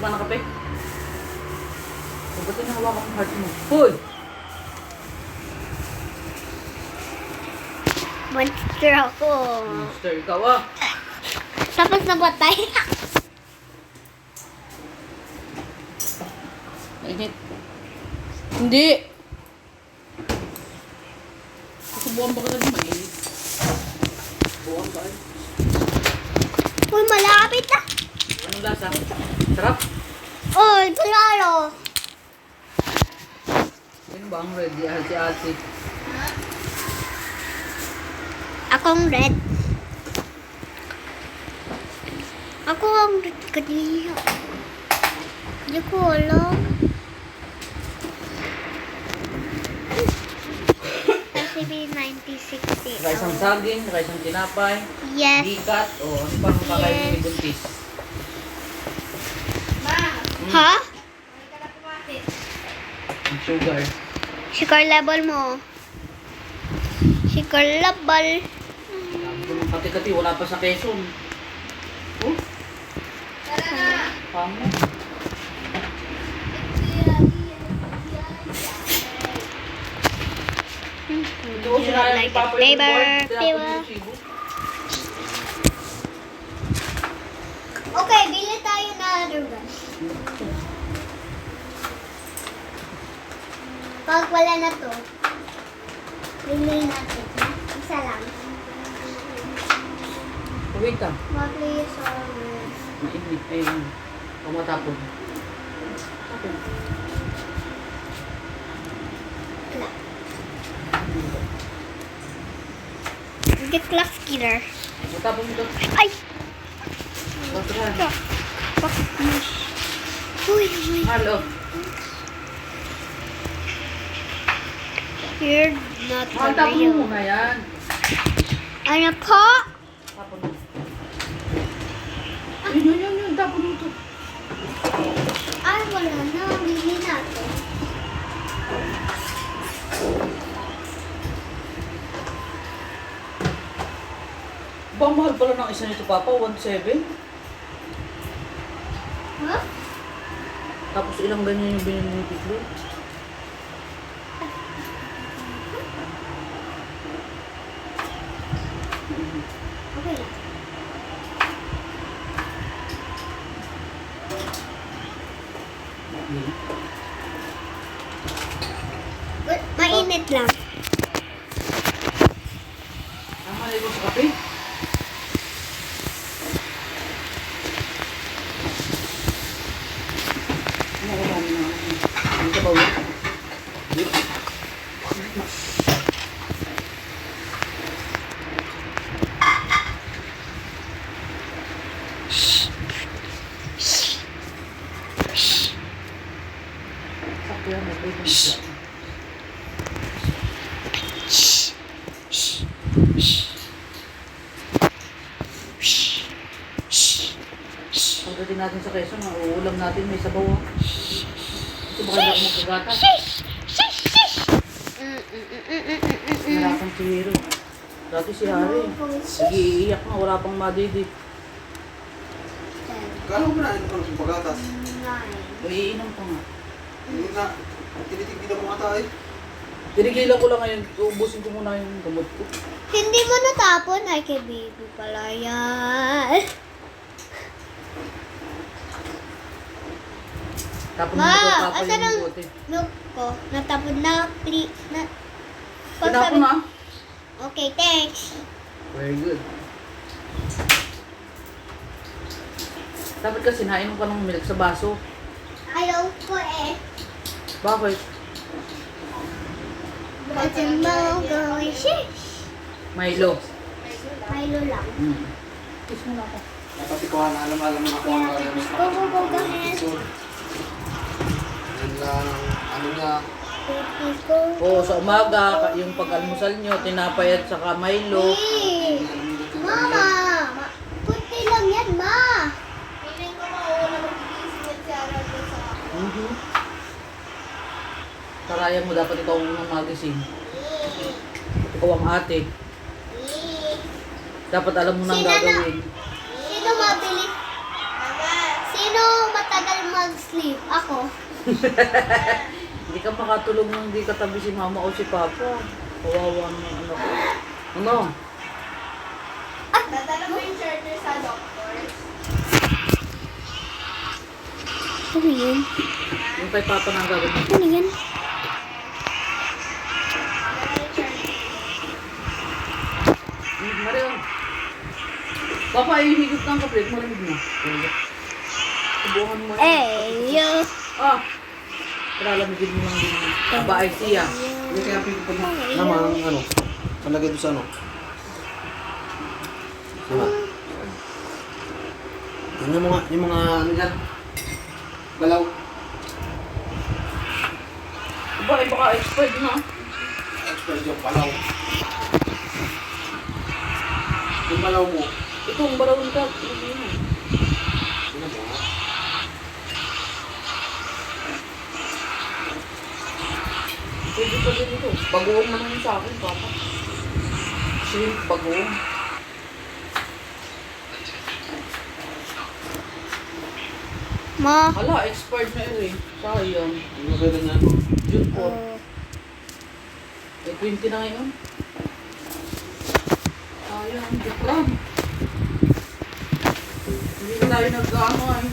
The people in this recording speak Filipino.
pa ng kape? O, ba't hinahawakan ang heart mo? Hoy! Monster ako. Monster, ikaw ah. Tapos nabatay. Mainit. Hindi. Susubukan ba ka na din mainit? Buwan ba? Uy, malapit na. Anong lasa? Sarap? Uy, palalo. Sino ba ang ready? Si Ate. Akong red. Ako ang red kanina. Hindi ko alam. Recipe 9060. Naka isang saging, naka isang tinapay, Yes. bigat, o ano pa ang kakainin ni Buntis? Ha? Ang sugar. Sugar level mo. Sugar level. Kati-kati, wala pa sa Quezon. Oh, pamo. Ito ko sinabi Like ni Papa yung flavor. board, tinapon Diba? yung sibo. Okay, bili tayo na other one. Pag wala na to, bili natin. Isa lang. Wait ah, Please, mainit. Ayun, pumatapon. Tapon. Get class killer. Matapon mo ito. Ay! Batuhan. Uy, Halo. you're not Tapon real. mo muna yan. Ano po? Tapon mo. Yun. Tapon mo ito. Ay, wala na. Bili natin. Ba, mahal pala ng isa nito, Papa? 1.7? Huh? Tapos ilang ganyan yung binili ni Tiklo? Okay lang. Mainit lang. Tama na ito sa kape? Ano ko ba na? Ano ka ba ulit? Sakto yan, nag-wait na siya. Pagdating natin sa Quezon, ang uulam natin may sabaw. Ito baka hindi ako magkagatas. Narapan si Hero. Dati si Hari. Nag-iiyak na, wala pang madidi. Kala mo na, ano pa ng pagatas? Iinom pa nga. Hindi na, tinitigilan mo nga tayo. Tinigilan ko lang ngayon, uubusin ko muna yung gamot ko. Hindi mo natapon. Ay, kay baby pala yan. Tapos mo Ma, ito, Papa, asan ang yung bote. milk ko? Natapon na. Please. Tinapon na. Okay, thanks. Very good. Dapat kasi nainom ka ng milk sa baso. Ayaw ko eh. Bakit? Kasi mo gawin shish. Milo. Milo lang. Kiss mo na ako. Dapat ikaw na alam mo na kung ano Yeah. alam mo. Go, guys. Yan lang, ano niya. Go. Oo, sa umaga, yung pag-almusal nyo, tinapay at saka Milo. Hey, Mama! Kunti lang yan, Ma! Piling ko mauuna mag-iisip yan si Arado sa Mhm. Karayan mo, dapat ikaw ang unang magising. Ikaw ang ate. Dapat alam mo na ang Sino na? gagawin. Sino mabilis? Sino matagal mag-sleep. Ako. Hindi ka makatulog nung hindi katabi si mama o si papa. Kawawa naman ang anak ko. Ano? Dadala mo yung charger sa doctor. Ano yun? Yung kay papa nang gagawin. Ano yan? Mario. Papa, ihigit ng kapit. Malamig na. Subukan mo. Yo. Ah! Lalamigin mo lang din. Aba, ay siya. Hindi kaya pipipag naman ano. Palagay doon sa ano. Diba? Yung mga ano dyan. Galaw. Aba, ay baka expired na. Expert yung palaw. Yung palaw mo. Ito, ang balawin ka. Hindi na. Ano mo? Pwede pa din ito. Bagoong naman yun sa akin, papa. Shrimp bagoong. Ma. Hala, expired na yun eh. Sayang. Yung maganda niya. June 4. Eh, 20 na ngayon. Sayang, joke lang. Hindi na tayo nag-ano eh.